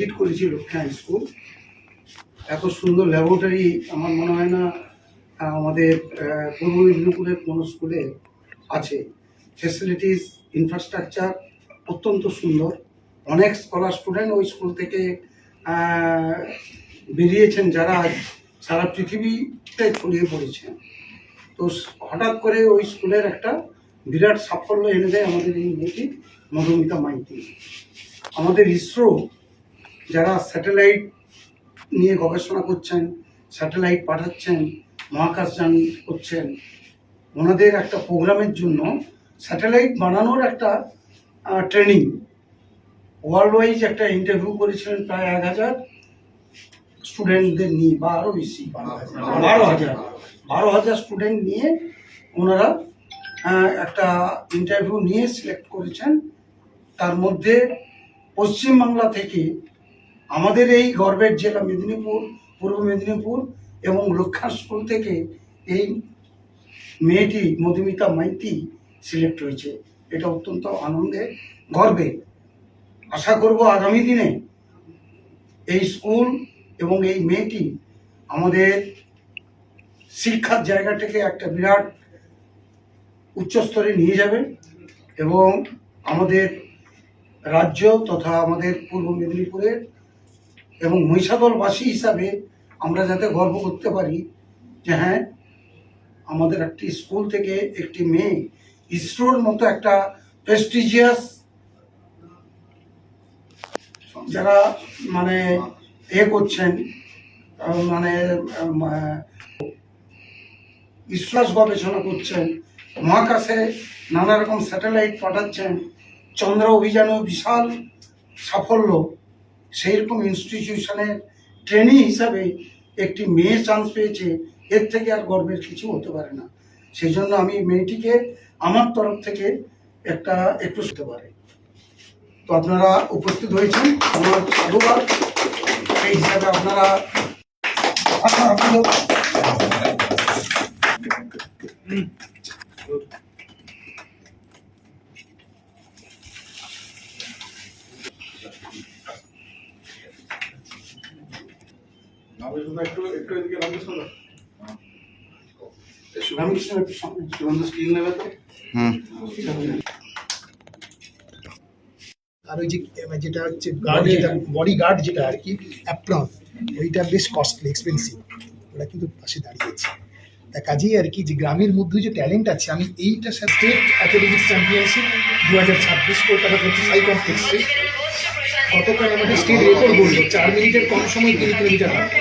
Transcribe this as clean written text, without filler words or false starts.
Visit করেছি Lakshmi high school. এত সুন্দর ল্যাবরেটরি আমার মনে হয় না আমাদের পূর্ব মেদিনীপুরের কোনো স্কুলে আছে। ফ্যাসিলিটিস, ইনফ্রাস্ট্রাকচার অত্যন্ত সুন্দর। অনেক স্কলার স্টুডেন্ট ওই স্কুল থেকে বেরিয়েছেন, যারা সারা পৃথিবীতে ছড়িয়ে পড়েছেন। তো হঠাৎ করে ওই স্কুলের একটা বিরাট সাফল্য এনে দেয় আমাদের এই মেয়েটি মধুমিতা মাইতি। আমাদের ইসরো যারা স্যাটেলাইট নিয়ে গবেষণা করছেন, স্যাটেলাইট পাঠাচ্ছেন, মহাকাশযান করছেন, ওনাদের একটা প্রোগ্রামের জন্য স্যাটেলাইট বানানোর একটা ট্রেনিং ওয়ার্ল্ড ওয়াইজ একটা ইন্টারভিউ করেছিলেন প্রায় 1000 স্টুডেন্টদের নিয়ে, বা আরও বেশি, 12,000 স্টুডেন্ট নিয়ে ওনারা একটা ইন্টারভিউ নিয়ে সিলেক্ট করেছেন। তার মধ্যে পশ্চিমবাংলা থেকে আমাদের এই গর্বের জেলা মেদিনীপুর, পূর্ব মেদিনীপুর এবং লক্ষ্মী স্কুল থেকে এই মেয়েটি মধুমিতা মাইতি সিলেক্ট হয়েছে। এটা অত্যন্ত আনন্দে, গর্বে। আশা করব আগামী দিনে এই স্কুল এবং এই মেয়েটি আমাদের শিক্ষার জায়গাটাকে একটা বিরাট উচ্চস্তরে নিয়ে যাবে এবং আমাদের রাজ্য তথা আমাদের পূর্ব মেদিনীপুরের এবং মহিষাদলবাসী হিসাবে আমরা যাতে গর্ব করতে পারি যে হ্যাঁ, আমাদের একটি স্কুল থেকে একটি মেয়ে ইসরোর মতো একটা প্রেস্টিজিয়াস, যারা মানে করছেন, মানে ইসরো গবেষণা করছেন, মহাকাশে নানা রকম স্যাটেলাইট পাঠাচ্ছেন, চন্দ্র অভিযানেও বিশাল সাফল্য, সেই রকম ইনস্টিটিউশনের ট্রেনি হিসাবে একটি মেয়ে চান্স পেয়েছে, এর থেকে আর গর্বের কিছু হতে পারে না। সেই জন্য আমি মেয়েটিকে আমার তরফ থেকে একটু হতে পারে। তো আপনারা উপস্থিত হয়েছেন, আমার সাধুবাদ। সেই হিসাবে আপনারা আর ওই যেটা হচ্ছে গার্ড, যেটা বডি গার্ড যেটা আর কি অ্যাপ্রন, ওইটা বেশ কস্টলি, এক্সপেন্সিভ। ওরা কিন্তু পাশে দাঁড়িয়েছে। তা কাজেই আর কি যে গ্রামের মধ্যে যে ট্যালেন্ট আছে, আমি এইটা স্টেট অ্যাথলেটিক্স চ্যাম্পিয়নশিপ 2026 কলকাতা হচ্ছে সাই কমপ্লেক্সে গতকাল আমাদের স্টেট রেকর্ড বললো 4 মিনিটের কম সময় 3 কিলোমিটার হাঁটা।